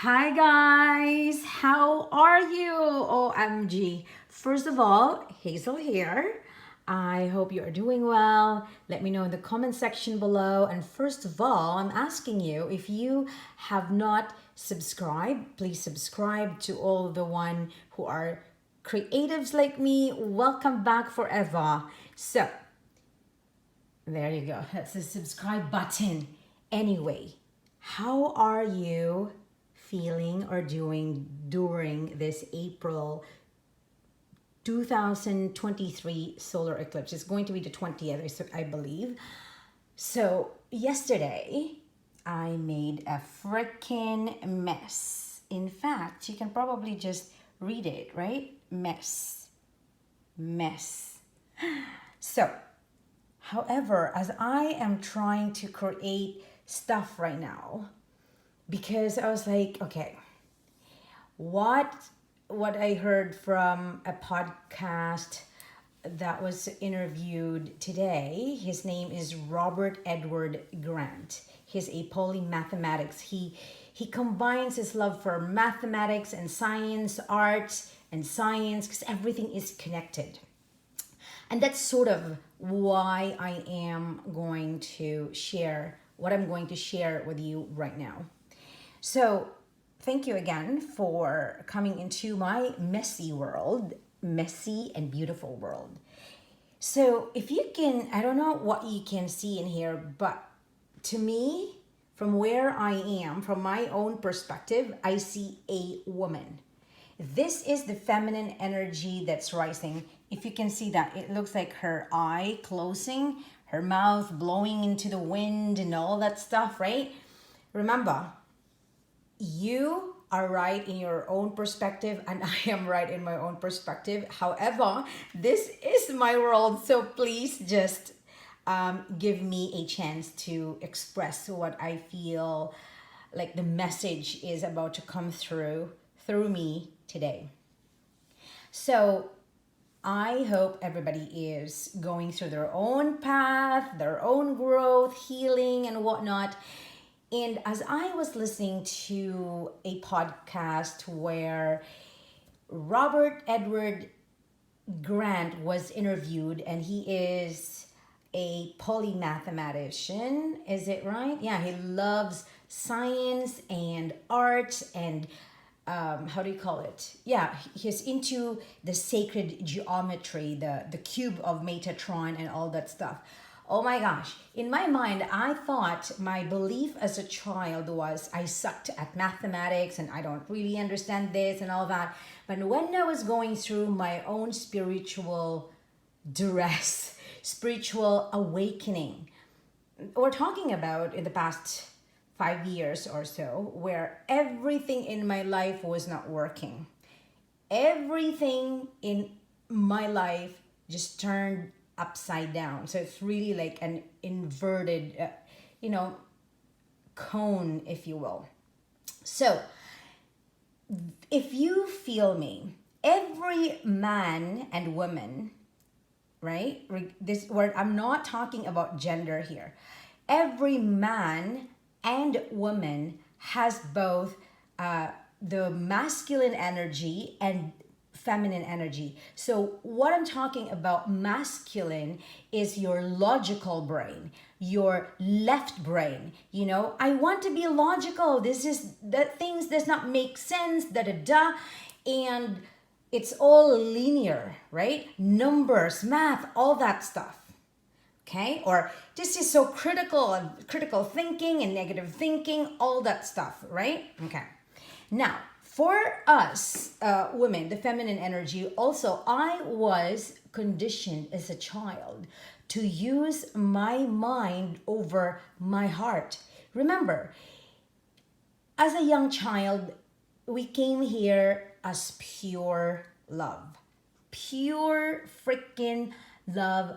Hi guys, how are you? OMG. First of all, Hazel here. I hope you are doing well. Let me know in the comment section below. And first of all, I'm asking you if you have not subscribed, please subscribe to all the one who are creatives like me. Welcome back forever. So, there you go. That's the subscribe button. Anyway, how are you feeling or doing during this April 2023 solar eclipse? It's going to be the 20th, I believe. So, yesterday, I made a freaking mess. In fact, you can probably just read it, right? Mess. Mess. So, however, as I am trying to create stuff right now, because I was like, okay, what I heard from a podcast that was interviewed today, his name is Robert Edward Grant. He's a polymathematics. He combines his love for mathematics and science, arts and science, because everything is connected. And that's sort of why I am going to share what I'm going to share with you right now. So, thank you again for coming into my messy world, messy and beautiful world. So, if you can, I don't know what you can see in here, but to me, from where I am, from my own perspective, I see a woman. This is the feminine energy that's rising. If you can see that, it looks like her eye closing, her mouth blowing into the wind and all that stuff, right? Remember, you are right in your own perspective and I am right in my own perspective. However, this is my world, so please just give me a chance to express what I feel like the message is about to come through me today. So I hope everybody is going through their own path, their own growth, healing, and whatnot. And as I was listening to a podcast where Robert Edward Grant was interviewed, and he is a polymathematician, is it right? Yeah, he loves science and art and how do you call it? Yeah, he's into the sacred geometry, the cube of Metatron and all that stuff. Oh my gosh. In my mind, I thought my belief as a child was I sucked at mathematics and I don't really understand this and all that. But when I was going through my own spiritual duress, spiritual awakening, we're talking about in the past 5 years or so, where everything in my life was not working. Everything in my life just turned upside down. So it's really like an inverted, cone, if you will. So if you feel me, every man and woman, right? This word, I'm not talking about gender here. Every man and woman has both the masculine energy and feminine energy. So what I'm talking about masculine is your logical brain, your left brain. You know, I want to be logical. This is that things does not make sense, da da da. And it's all linear, right? Numbers, math, all that stuff. Okay? Or this is so critical and critical thinking and negative thinking, all that stuff, right? Okay. Now, for us women, the feminine energy, also, I was conditioned as a child to use my mind over my heart. Remember, as a young child, we came here as pure love. Pure freaking love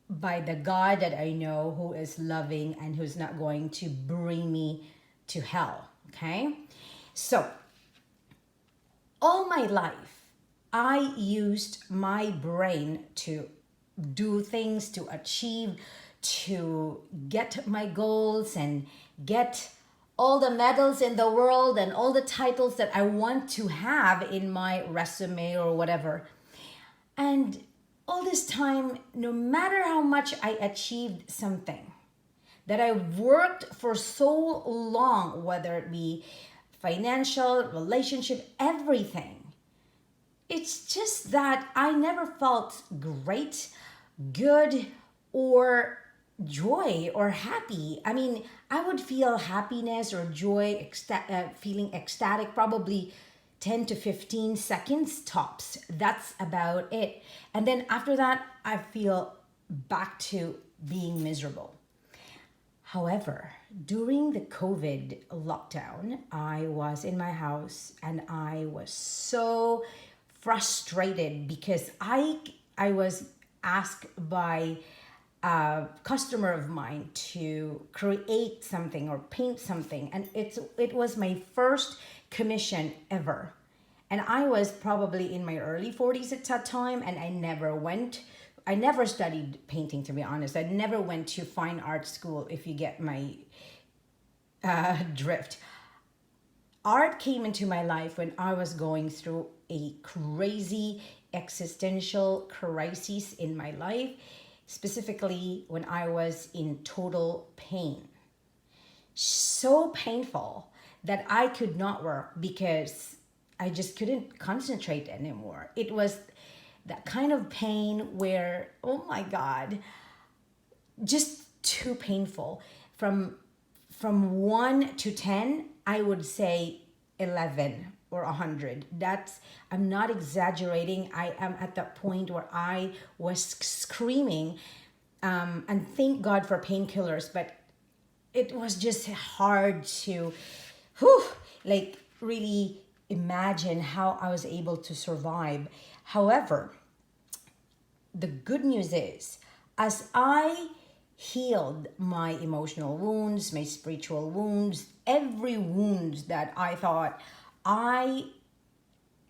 by the God that I know who is loving and who's not going to bring me to hell. Okay? So, all my life, I used my brain to do things, to achieve, to get my goals and get all the medals in the world and all the titles that I want to have in my resume or whatever. And all this time, no matter how much I achieved something that I worked for so long, whether it be financial, relationship, everything, it's just that I never felt great, good, or joy or happy. I mean, I would feel happiness or joy, feeling ecstatic, probably 10 to 15 seconds tops. That's about it. And then after that, I feel back to being miserable. However, during the COVID lockdown, I was in my house and I was so frustrated because I was asked by a customer of mine to create something or paint something, and it was my first commission ever. And I was probably in my early 40s at that time, and I never studied painting, to be honest. I never went to fine art school, if you get my drift. Art came into my life when I was going through a crazy existential crisis in my life, specifically when I was in total pain. So painful that I could not work because I just couldn't concentrate anymore. It was that kind of pain where, oh my God, just too painful. From 1 to 10, I would say 11 or 100. I'm not exaggerating. I am at that point where I was screaming, and thank God for painkillers, but it was just hard to, like really imagine how I was able to survive. However, the good news is, as I healed my emotional wounds, my spiritual wounds, every wound that I thought I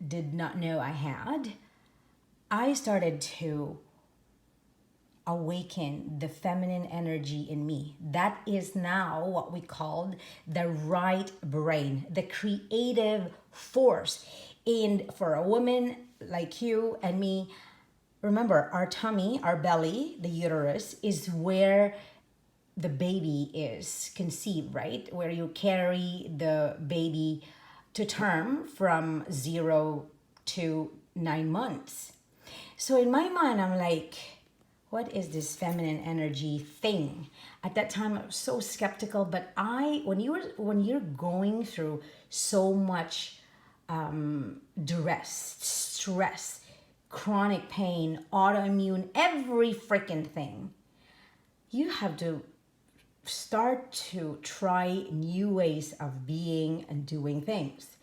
did not know I had, I started to awaken the feminine energy in me. That is now what we called the right brain, the creative force. And for a woman like you and me, remember, our tummy, our belly, the uterus, is where the baby is conceived, right? Where you carry the baby to term from 0 to 9 months. So in my mind, I'm like, what is this feminine energy thing? At that time, I was so skeptical. But when you're going through so much duress, stress, chronic pain, autoimmune, every freaking thing, you have to start to try new ways of being and doing things.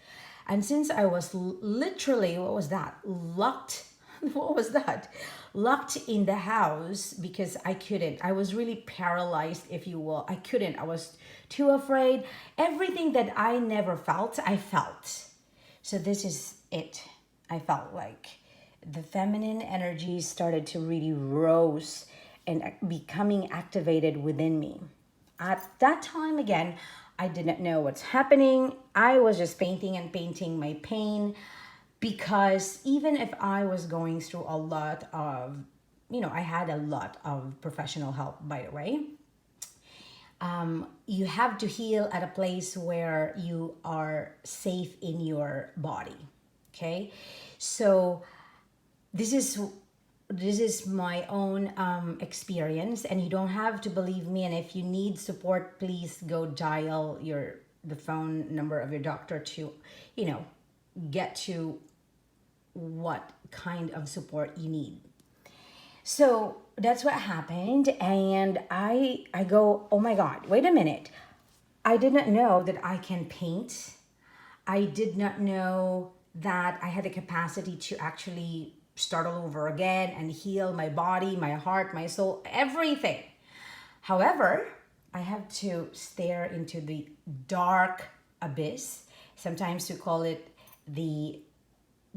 And since I was literally, what was that? Locked. What was that? Locked in the house because I couldn't. I was really paralyzed, if you will. I couldn't. I was too afraid. Everything that I never felt, I felt. So this is it. I felt like the feminine energy started to really rose and becoming activated within me. At that time, again, I didn't know what's happening. I was just painting and painting my pain, because even if I was going through a lot of, I had a lot of professional help, by the way. You have to heal at a place where you are safe in your body. Okay, so this is my own experience, and you don't have to believe me. And if you need support, please go dial the phone number of your doctor to, get to what kind of support you need. So that's what happened, and I go, oh my God, wait a minute. I did not know that I can paint. I did not know that I had the capacity to actually start all over again and heal my body, my heart, my soul, everything. However, I have to stare into the dark abyss. Sometimes we call it the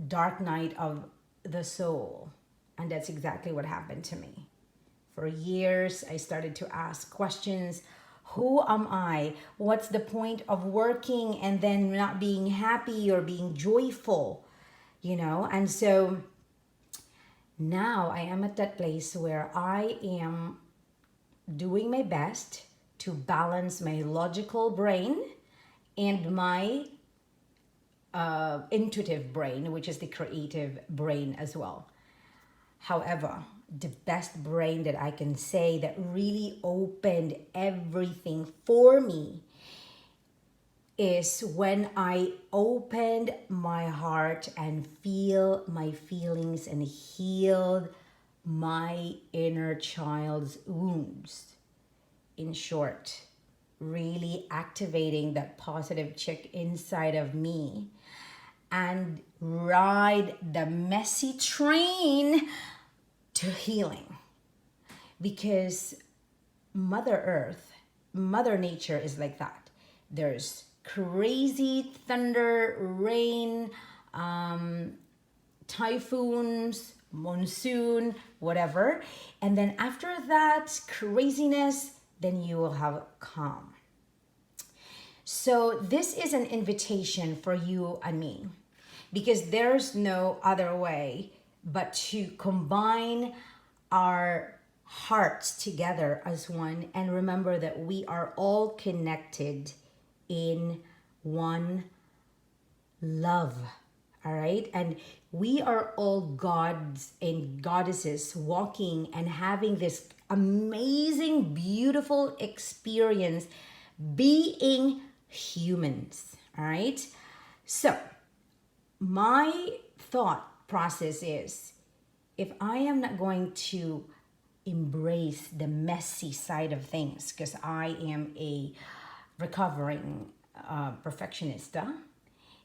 dark night of the soul. And that's exactly what happened to me. For years, I started to ask questions. Who am I? What's the point of working and then not being happy or being joyful? And so now I am at that place where I am doing my best to balance my logical brain and my intuitive brain, which is the creative brain as well. However, the best brain that I can say that really opened everything for me is when I opened my heart and feel my feelings and healed my inner child's wounds. In short, really activating that positive chick inside of me and ride the messy train to healing. Because Mother Earth, Mother Nature is like that. There's crazy thunder, rain, typhoons, monsoon, whatever. And then after that craziness, then you will have calm. So this is an invitation for you and me, because there's no other way but to combine our hearts together as one and remember that we are all connected in one love. All right. And we are all gods and goddesses walking and having this amazing, beautiful experience being humans. All right. So my thought process is, if I am not going to embrace the messy side of things, because I am a recovering perfectionista,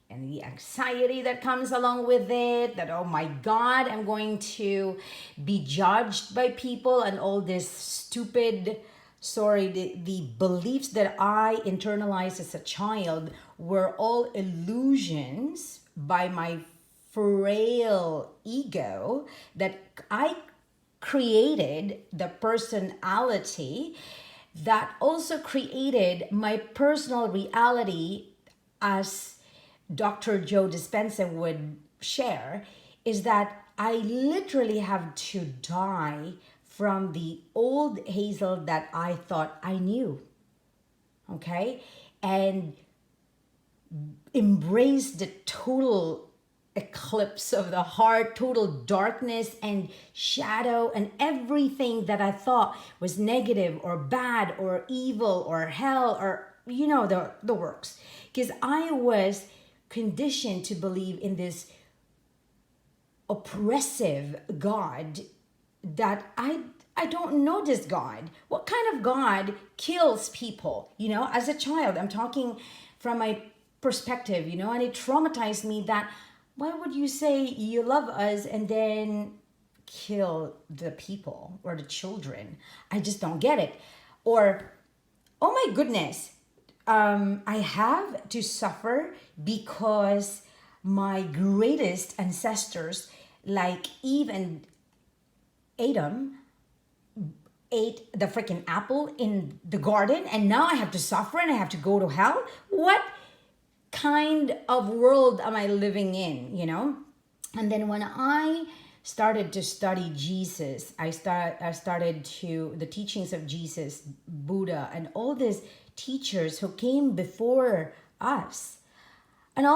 and the anxiety that comes along with it, that, oh my God, I'm going to be judged by people and all this stupid, the beliefs that I internalized as a child were all illusions by my frail ego that I created the personality that also created my personal reality, as Dr. Joe Dispenza would share, is that I literally have to die from the old Hazel that I thought I knew. Okay? And embrace the total eclipse of the heart, total darkness and shadow and everything that I thought was negative or bad or evil or hell or, the works. Because I was conditioned to believe in this oppressive God that I don't know this God. What kind of God kills people? As a child, I'm talking from my perspective, and it traumatized me that why would you say you love us and then kill the people or the children? I just don't get it. Or, oh my goodness, I have to suffer because my greatest ancestors, like Eve and Adam, ate the freaking apple in the garden, and now I have to suffer and I have to go to hell? What kind of world am I living in, And then when I started to study Jesus, I started to the teachings of Jesus, Buddha, and all these teachers who came before us. And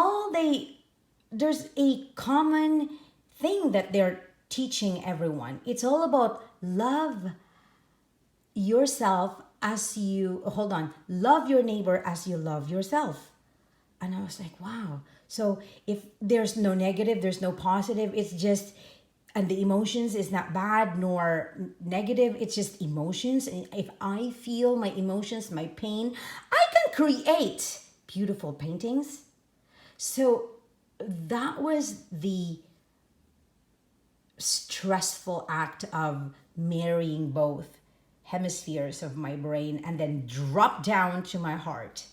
there's a common thing that they're teaching everyone. It's all about love yourself love your neighbor as you love yourself. And I was like, wow. So if there's no negative, there's no positive, it's just, and the emotions is not bad nor negative, it's just emotions. And if I feel my emotions, my pain, I can create beautiful paintings. So that was the stressful act of marrying both hemispheres of my brain and then drop down to my heart,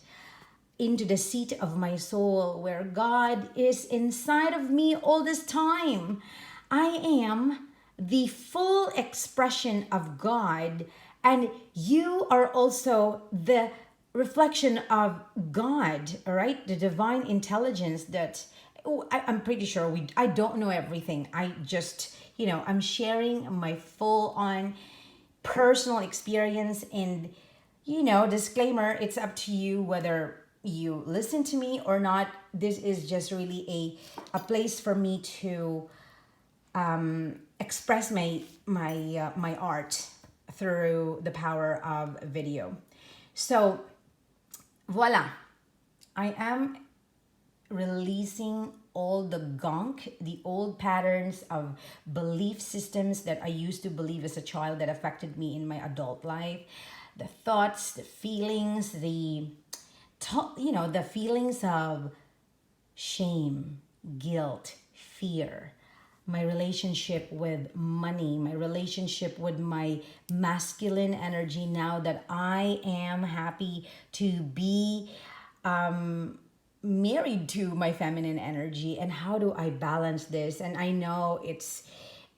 into the seat of my soul where God is inside of me all this time. I am the full expression of God And you are also the reflection of God, all right? The divine intelligence that I'm pretty sure I don't know everything. I just, I'm sharing my full on personal experience, and disclaimer, it's up to you whether you listen to me or not. This is just really a place for me to express my art through the power of video. So voila, I am releasing all the gunk, the old patterns of belief systems that I used to believe as a child that affected me in my adult life. The thoughts, the feelings, the feelings of shame, guilt, fear, my relationship with money, my relationship with my masculine energy now that I am happy to be married to my feminine energy, and how do I balance this? And I know it's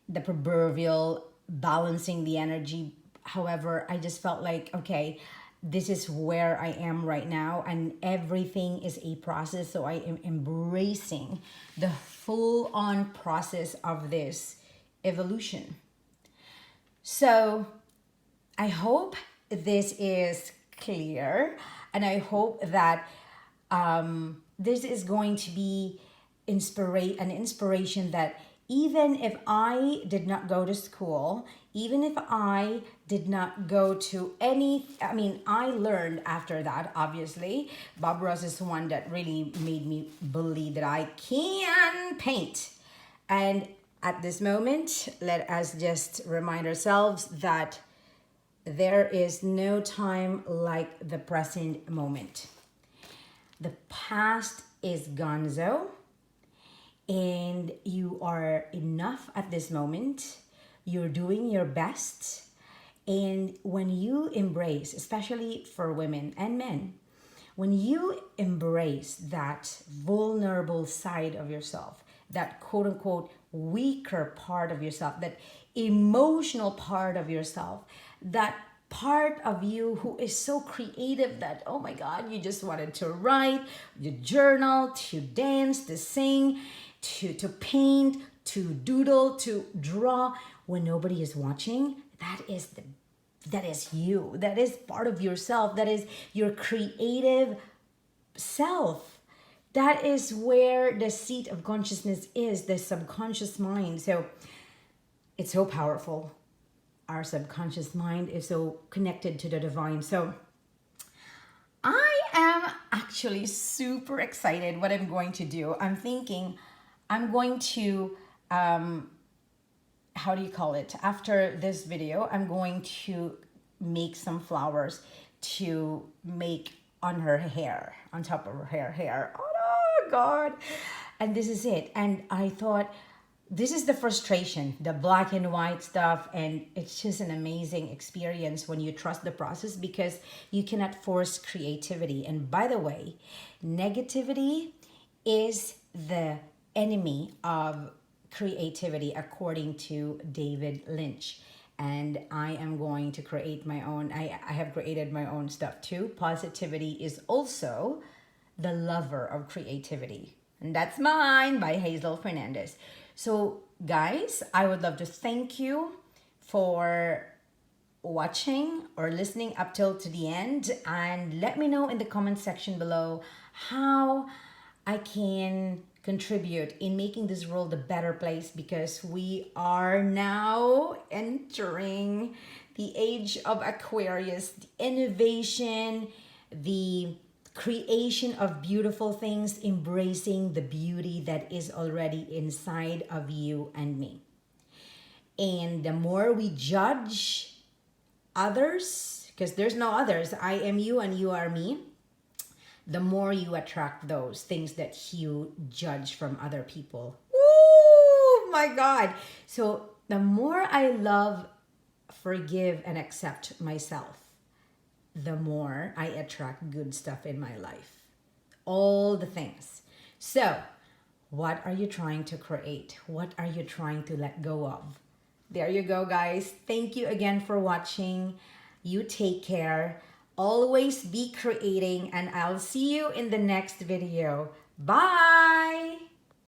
the proverbial balancing the energy. However, I just felt like, okay, this is where I am right now, and everything is a process. So I am embracing the full on process of this evolution. So I hope this is clear, and I hope that this is going to be an inspiration that even if I did not go to school, even if I did not go to I learned after that, obviously. Bob Ross is the one that really made me believe that I can paint. And at this moment, let us just remind ourselves that there is no time like the present moment. The past is gonzo, and you are enough at this moment. You're doing your best. And when you embrace, especially for women and men, when you embrace that vulnerable side of yourself, that quote unquote weaker part of yourself, that emotional part of yourself, that part of you who is so creative that, oh my God, you just wanted to write, you journal, to dance, to sing, to paint, to doodle, to draw when nobody is watching. That is you. That is part of yourself. That is your creative self. That is where the seat of consciousness is, the subconscious mind. So it's so powerful. Our subconscious mind is so connected to the divine. So I am actually super excited what I'm going to do. I'm thinking I'm going to, how do you call it? After this video, I'm going to make some flowers to make on her hair, on top of her hair. Oh God. And this is it. And I thought, this is the frustration, the black and white stuff. And it's just an amazing experience when you trust the process, because you cannot force creativity. And by the way, negativity is the enemy of creativity, according to David Lynch. And I am going to create my own. I have created my own stuff too. Positivity is also the lover of creativity. And that's mine, by Hazel Fernandez. So guys, I would love to thank you for watching or listening up till to the end, and let me know in the comment section below how I can contribute in making this world a better place, because we are now entering the age of Aquarius, the innovation, the creation of beautiful things, embracing the beauty that is already inside of you and me. And the more we judge others, because there's no others, I am you and you are me, the more you attract those things that you judge from other people. Oh my God. So the more I love, forgive, and accept myself, the more I attract good stuff in my life. All the things. So, what are you trying to create? What are you trying to let go of? There you go, guys. Thank you again for watching. You take care. Always be creating, and I'll see you in the next video. Bye!